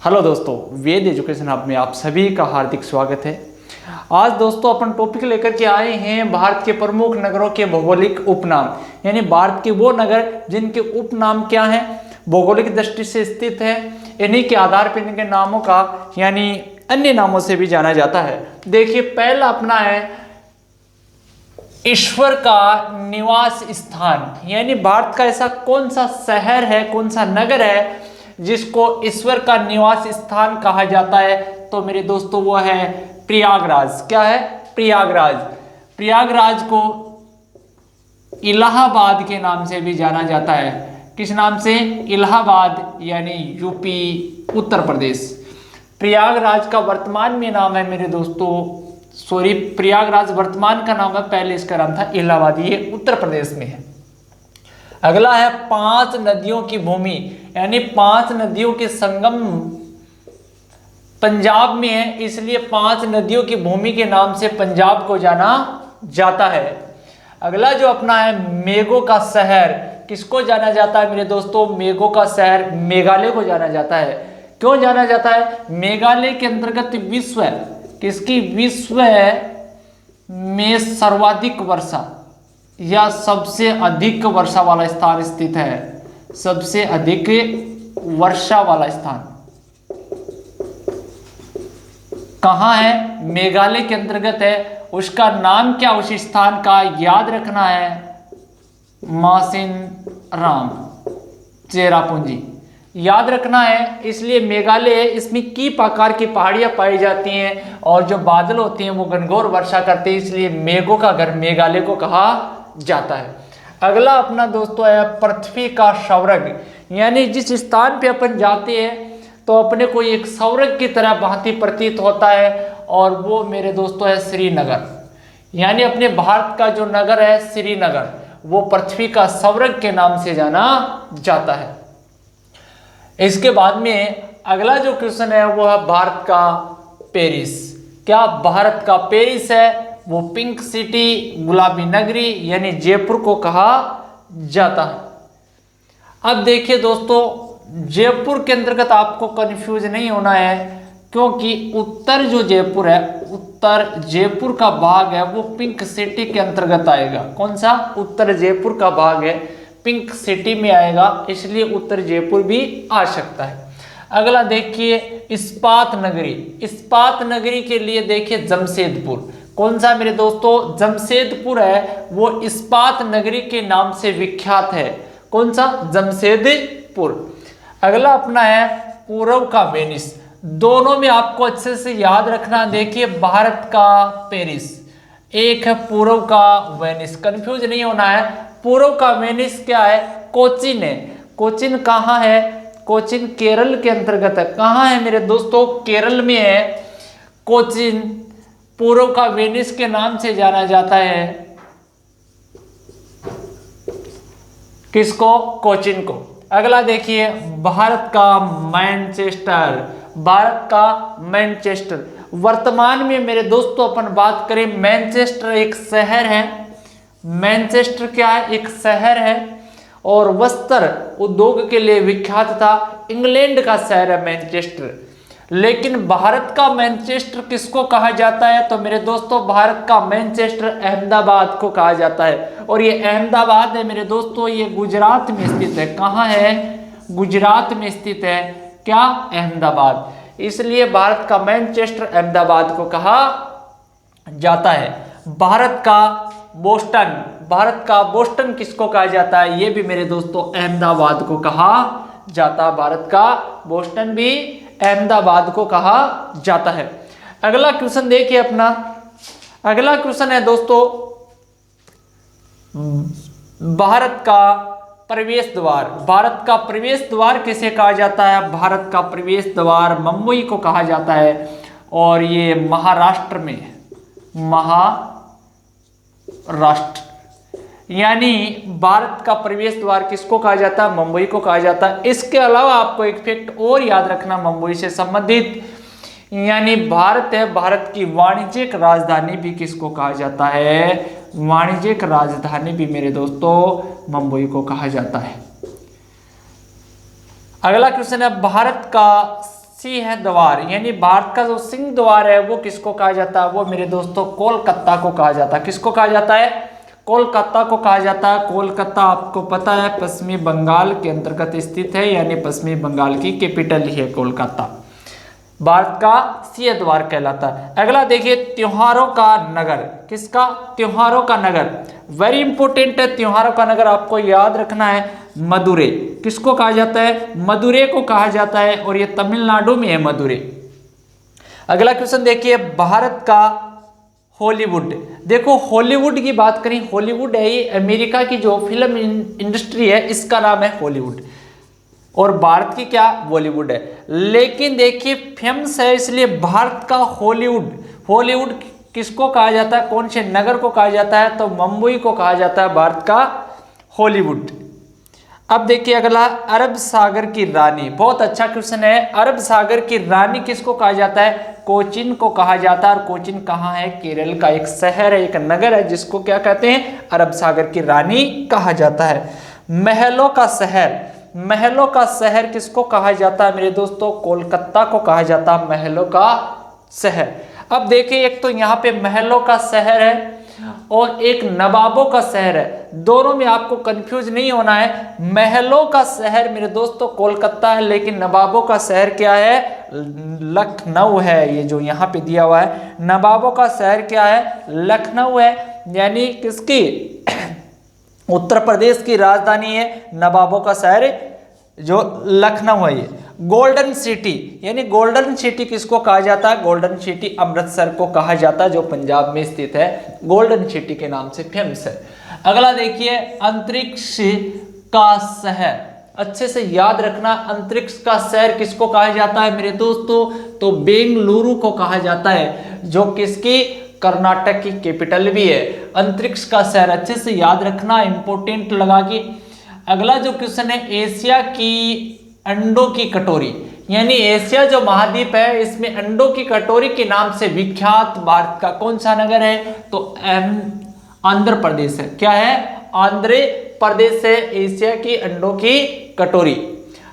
Hello दोस्तों, वेद education hub में आप सभी का हार्दिक स्वागत है। आज दोस्तों अपन टॉपिक लेकर के आए हैं भारत के प्रमुख नगरों के भौगोलिक उपनाम, यानी भारत के वो नगर जिनके उपनाम क्या हैं, भौगोलिक दृष्टि से स्थित है, इन्हीं के आधार पर इनके नामों का यानी अन्य नामों से भी जाना जाता है। देखिए, पहला अपना है ईश्वर का निवास स्थान, यानी भारत का ऐसा कौन सा शहर है, कौन सा नगर है जिसको ईश्वर का निवास स्थान कहा जाता है। तो मेरे दोस्तों वो है प्रयागराज। क्या है? प्रयागराज। प्रयागराज को इलाहाबाद के नाम से भी जाना जाता है। किस नाम से? इलाहाबाद, यानी यूपी, उत्तर प्रदेश। प्रयागराज का वर्तमान में नाम है मेरे दोस्तों, प्रयागराज वर्तमान का नाम है, पहले इसका नाम था इलाहाबाद, ये उत्तर प्रदेश में है। अगला है 5 नदियों की भूमि, यानी 5 नदियों के संगम पंजाब में है, इसलिए 5 नदियों की भूमि के नाम से पंजाब को जाना जाता है। अगला जो अपना है मेघों का शहर, किसको जाना जाता है मेरे दोस्तों? मेघों का शहर मेघालय को जाना जाता है। क्यों जाना जाता है? मेघालय के अंतर्गत विश्व में सर्वाधिक वर्षा या सबसे अधिक वर्षा वाला स्थान स्थित है। सबसे अधिक वर्षा वाला स्थान कहाँ है? मेघालय के अंतर्गत है। उसका नाम क्या उस स्थान का? याद रखना है, मासिन राम चेरापूंजी, याद रखना है। इसलिए मेघालय, इसमें कीप आकार की पहाड़ियां पाई जाती हैं और जो बादल होते हैं वो घनघोर वर्षा करते हैं, इसलिए मेघों का घर मेघालय को कहा जाता है। अगला अपना दोस्तों है पृथ्वी का स्वर्ग, यानी जिस स्थान पे अपन जाते हैं तो अपने को एक स्वर्ग की तरह भांति प्रतीत होता है, और वो मेरे दोस्तों है श्रीनगर। यानी अपने भारत का जो नगर है श्रीनगर, वो पृथ्वी का स्वर्ग के नाम से जाना जाता है। इसके बाद में अगला जो क्वेश्चन है वो है भारत का पेरिस। क्या भारत का पेरिस है? वो पिंक सिटी, गुलाबी नगरी, यानी जयपुर को कहा जाता है। अब देखिए दोस्तों, जयपुर के अंतर्गत आपको कंफ्यूज नहीं होना है, क्योंकि उत्तर जो जयपुर है, उत्तर जयपुर का भाग है वो पिंक सिटी के अंतर्गत आएगा। कौन सा? उत्तर जयपुर का भाग है पिंक सिटी में आएगा, इसलिए उत्तर जयपुर भी आ सकता है। अगला देखिए इस्पात नगरी। इस्पात नगरी के लिए देखिए जमशेदपुर। कौन सा मेरे दोस्तों? जमशेदपुर है, वो इस्पात नगरी के नाम से विख्यात है। कौन सा? जमशेदपुर। अगला अपना है पूर्व का वेनिस। दोनों में आपको अच्छे से याद रखना। देखिए, भारत का पेरिस, एक है पूर्व का वेनिस, कंफ्यूज नहीं होना है। पूर्व का वेनिस क्या है? कोचिन है। कोचिन कहाँ है? कोचिन केरल के अंतर्गत है। कहाँ है मेरे दोस्तों? केरल में है कोचिन। पूर्व का वेनिस के नाम से जाना जाता है किसको? कोचिन को। अगला देखिए भारत का मैनचेस्टर। भारत का मैनचेस्टर, वर्तमान में मेरे दोस्तों अपन बात करें, मैनचेस्टर एक शहर है। मैनचेस्टर क्या है? एक शहर है और वस्त्र उद्योग के लिए विख्यात था। इंग्लैंड का शहर है मैनचेस्टर। लेकिन भारत का मैनचेस्टर किसको कहा जाता है? तो मेरे दोस्तों भारत का मैनचेस्टर अहमदाबाद को कहा जाता है। और ये अहमदाबाद है मेरे दोस्तों, ये गुजरात में स्थित है। कहाँ है? गुजरात में स्थित है। क्या? अहमदाबाद। इसलिए भारत का मैनचेस्टर अहमदाबाद को कहा जाता है। भारत का बोस्टन, भारत का बोस्टन किसको कहा जाता है? ये भी मेरे दोस्तों अहमदाबाद को कहा जाता है। भारत का बोस्टन भी अहमदाबाद को कहा जाता है। अगला क्वेश्चन देखिए अपना। अगला क्वेश्चन है दोस्तों भारत का प्रवेश द्वार। भारत का प्रवेश द्वार किसे कहा जाता है? भारत का प्रवेश द्वार मुंबई को कहा जाता है, और ये महाराष्ट्र में है। महाराष्ट्र, यानी भारत का प्रवेश द्वार किसको कहा जाता है? मुंबई को कहा जाता है। इसके अलावा आपको एक फैक्ट और याद रखना मुंबई से संबंधित, यानी भारत है, भारत की वाणिज्यिक राजधानी भी किसको कहा जाता है? वाणिज्यिक राजधानी भी मेरे दोस्तों मुंबई को कहा जाता है। अगला क्वेश्चन है भारत का सी है द्वार, यानी भारत का जो सिंह द्वार है वो किसको कहा जाता है? वो मेरे दोस्तों कोलकाता को कहा जाता है। किसको कहा जाता है? कोलकाता को कहा जाता है। कोलकाता आपको पता है पश्चिमी बंगाल के अंतर्गत स्थित है, यानी पश्चिमी बंगाल की कैपिटल ही है कोलकाता। भारत का सिंह द्वार कहलाता है। अगला देखिए त्योहारों का नगर। किसका? त्योहारों का नगर। वेरी इंपॉर्टेंट है त्योहारों का नगर, आपको याद रखना है मदुरै। किसको कहा जाता है? मदुरै को कहा जाता है, और ये तमिलनाडु में है मदुरै। अगला क्वेश्चन देखिए भारत का हॉलीवुड। देखो हॉलीवुड की बात करें, हॉलीवुड है ये अमेरिका की जो फिल्म इंडस्ट्री है, इसका नाम है हॉलीवुड, और भारत की क्या? बॉलीवुड है। लेकिन देखिए फेमस है इसलिए भारत का हॉलीवुड। हॉलीवुड किसको कहा जाता है? कौन से नगर को कहा जाता है? तो मुंबई को कहा जाता है भारत का हॉलीवुड। अब देखिए अगला अरब सागर की रानी। बहुत अच्छा क्वेश्चन है। अरब सागर की रानी किसको कहा जाता है? कोचिन को कहा जाता है। और कोचिन कहाँ है? केरल का एक शहर है, एक नगर है, जिसको क्या कहते हैं? अरब सागर की रानी कहा जाता है। महलों का शहर। महलों का शहर किसको कहा जाता है मेरे दोस्तों? कोलकाता को कहा जाता है महलों का शहर। अब देखिए एक तो यहाँ पे महलों का शहर है और एक नवाबों का शहर है, दोनों में आपको कंफ्यूज नहीं होना है। महलों का शहर मेरे दोस्तों कोलकाता है, लेकिन नवाबों का शहर क्या है? लखनऊ है। ये जो यहाँ पे दिया हुआ है नवाबों का शहर क्या है? लखनऊ है, यानी किसकी? उत्तर प्रदेश की राजधानी है नवाबों का शहर जो लखनऊ है। ये गोल्डन सिटी, यानी गोल्डन सिटी किसको कहा जाता है? गोल्डन सिटी अमृतसर को कहा जाता है, जो पंजाब में स्थित है, गोल्डन सिटी के नाम से फेमस है। अगला देखिए अंतरिक्ष का शहर। अच्छे से याद रखना, अंतरिक्ष का शहर किसको कहा जाता है मेरे दोस्तों? तो बेंगलुरु को कहा जाता है, जो किसकी? कर्नाटक की कैपिटल भी है। अंतरिक्ष का शहर अच्छे से याद रखना, इंपोर्टेंट लगा कि। अगला जो क्वेश्चन है एशिया की अंडों की कटोरी, यानी एशिया जो महाद्वीप है इसमें अंडों की कटोरी के नाम से विख्यात भारत का कौन सा नगर है? तो आंध्र प्रदेश है। क्या है? आंध्र प्रदेश से एशिया की अंडों की कटोरी।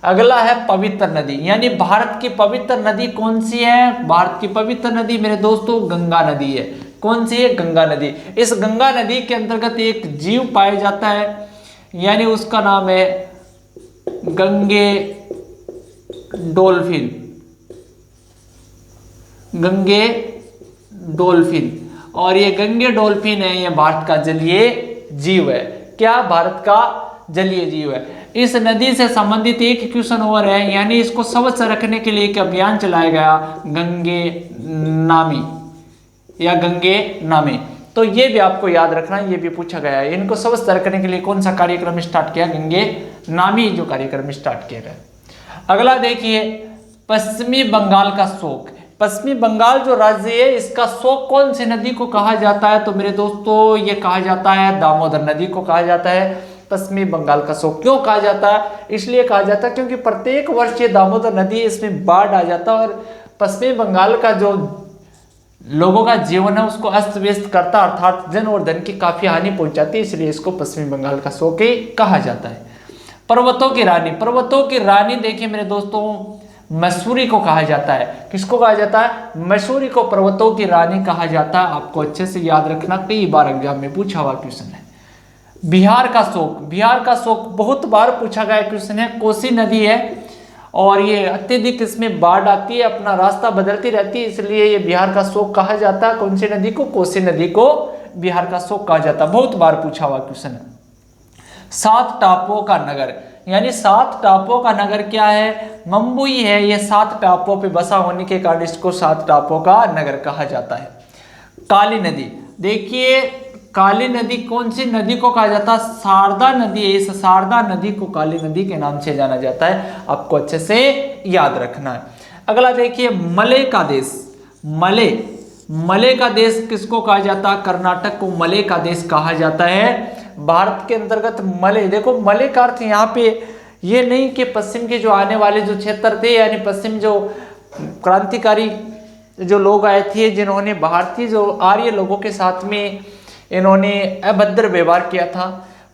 अगला है पवित्र नदी, यानी भारत की पवित्र नदी कौन सी है? भारत की पवित्र नदी मेरे दोस्तों गंगा नदी है। कौन सी है? गंगा नदी। इस गंगा नदी के अंतर्गत एक जीव पाया जाता है, यानी उसका नाम है गंगे डॉल्फिन। गंगे डॉल्फिन, और ये गंगे डॉल्फिन है, ये भारत का जलीय जीव है। क्या? भारत का जलीय जीव है। इस नदी से संबंधित एक क्वेश्चन और है, यानी इसको स्वच्छ रखने के लिए एक अभियान चलाया गया, गंगे नामी या गंगे नामे। तो ये भी आपको याद रखना, ये भी पूछा गया है। इनको स्वच्छ रखने के लिए कौन सा कार्यक्रम स्टार्ट किया? गंगे नामी जो कार्यक्रम स्टार्ट किया गया। अगला देखिए पश्चिमी बंगाल का शोक। पश्चिमी बंगाल जो राज्य है इसका शोक कौन सी नदी को कहा जाता है? तो मेरे दोस्तों ये कहा जाता है दामोदर नदी को कहा जाता है पश्चिमी बंगाल का शोक। क्यों कहा जाता है? इसलिए कहा जाता है क्योंकि प्रत्येक वर्ष ये दामोदर नदी इसमें बाढ़ आ जाता है और पश्चिमी बंगाल का जो लोगों का जीवन है उसको अस्त व्यस्त करता, अर्थात जन और धन की काफी हानि पहुंचाती है, इसलिए इसको पश्चिमी बंगाल का शोक ही कहा जाता है। पर्वतों की रानी। पर्वतों की रानी देखिए मेरे दोस्तों मसूरी को कहा जाता है। किसको कहा जाता है? मसूरी को पर्वतों की रानी कहा जाता है। आपको अच्छे से याद रखना, कई बार एग्जाम में पूछा हुआ क्वेश्चन है। बिहार का शोक। बिहार का शोक बहुत बार पूछा गया क्वेश्चन है। कोसी नदी है और ये अत्यधिक इसमें बाढ़ आती है, अपना रास्ता बदलती रहती है, इसलिए ये बिहार का शोक कहा जाता है। कौन सी नदी को? कोसी नदी को बिहार का शोक कहा जाता है। बहुत बार पूछा हुआ क्वेश्चन है। 7 टापुओं का नगर, यानी 7 टापुओं का नगर क्या है? मुंबई है। ये 7 टापुओं पे बसा होने के कारण इसको 7 टापुओं का नगर कहा जाता है। काली नदी। देखिए काली नदी कौन सी नदी को कहा जाता है? शारदा नदी है। इस शारदा नदी को काली नदी के नाम से जाना जाता है, आपको अच्छे से याद रखना है। अगला देखिए मलय का देश। मलय का देश किसको कहा जाता है? कर्नाटक को मलय का देश कहा जाता है। भारत के अंतर्गत मलय, देखो मलय का अर्थ यहाँ पे ये नहीं कि पश्चिम के जो आने वाले जो क्षेत्र थे, यानी पश्चिम जो क्रांतिकारी जो लोग आए थे, जिन्होंने भारतीय जो आर्य लोगों के साथ में इन्होंने अभद्र व्यवहार किया था,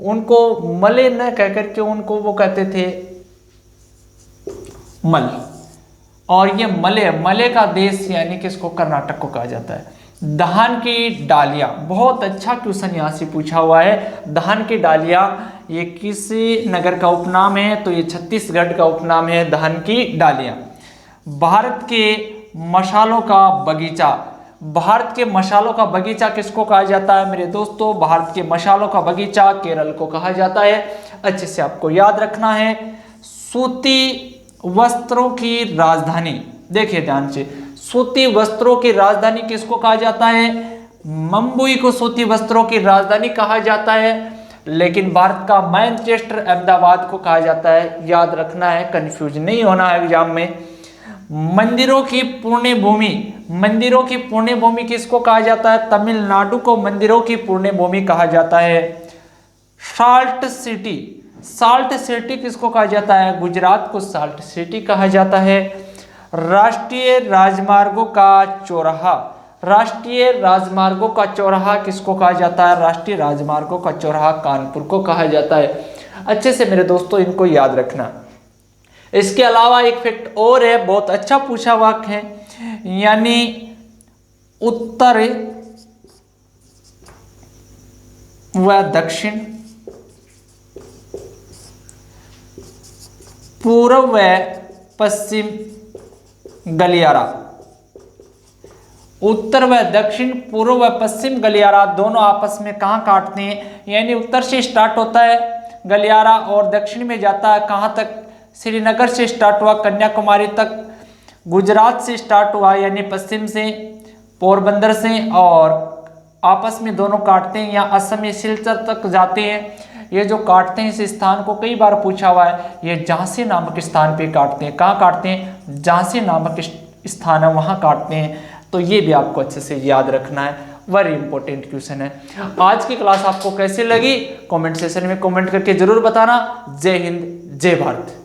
उनको मलय न कहकर के उनको वो कहते थे मल। और ये मले का देश यानी कि इसको कर्नाटक को कहा जाता है। धान की डालियाँ, बहुत अच्छा क्वेश्चन यहाँ से पूछा हुआ है। धान की डालियाँ ये किस नगर का उपनाम है? तो ये छत्तीसगढ़ का उपनाम है धान की डालियाँ। भारत के मसालों का बगीचा, भारत के मसालों का बगीचा किसको कहा जाता है मेरे दोस्तों? भारत के मसालों का बगीचा केरल को कहा जाता है। अच्छे से आपको याद रखना है। सूती वस्त्रों की राजधानी, देखिए ध्यान से, सूती वस्त्रों की राजधानी किसको कहा जाता है? मुंबई को सूती वस्त्रों की राजधानी कहा जाता है। लेकिन भारत का मैनचेस्टर अहमदाबाद को कहा जाता है। याद रखना है, कंफ्यूज नहीं होना है एग्जाम में। मंदिरों की पुण्य भूमि, मंदिरों की पुण्य भूमि किसको कहा जाता है? तमिलनाडु को मंदिरों की पुण्य भूमि कहा जाता है। साल्ट सिटी, साल्ट सिटी किसको कहा जाता है? गुजरात को साल्ट सिटी कहा जाता है। राष्ट्रीय राजमार्गों का चौराहा, राष्ट्रीय राजमार्गों का चौराहा किसको कहा जाता है? राष्ट्रीय राजमार्गों का चौराहा कानपुर को कहा जाता है। अच्छे से मेरे दोस्तों इनको याद रखना। इसके अलावा एक फैक्ट और है, बहुत अच्छा पूछा वाक्य है, यानी उत्तर व दक्षिण, पूर्व व पश्चिम गलियारा, उत्तर व दक्षिण, पूर्व व पश्चिम गलियारा दोनों आपस में कहाँ काटते हैं? यानी उत्तर से स्टार्ट होता है गलियारा और दक्षिण में जाता है कहाँ तक? श्रीनगर से स्टार्ट हुआ कन्याकुमारी तक, गुजरात से स्टार्ट हुआ यानी पश्चिम से पोरबंदर से, और आपस में दोनों काटते हैं या असम में सिलचर तक जाते हैं। ये जो काटते हैं इस स्थान को कई बार पूछा हुआ है, ये झांसी नामक स्थान पे काटते हैं। कहाँ काटते हैं? झांसी नामक स्थान है वहाँ काटते हैं। तो ये भी आपको अच्छे से याद रखना है, वेरी इंपॉर्टेंट क्वेश्चन है। आज की क्लास आपको कैसी लगी कमेंट सेक्शन में कमेंट करके जरूर बताना। जय हिंद, जय भारत।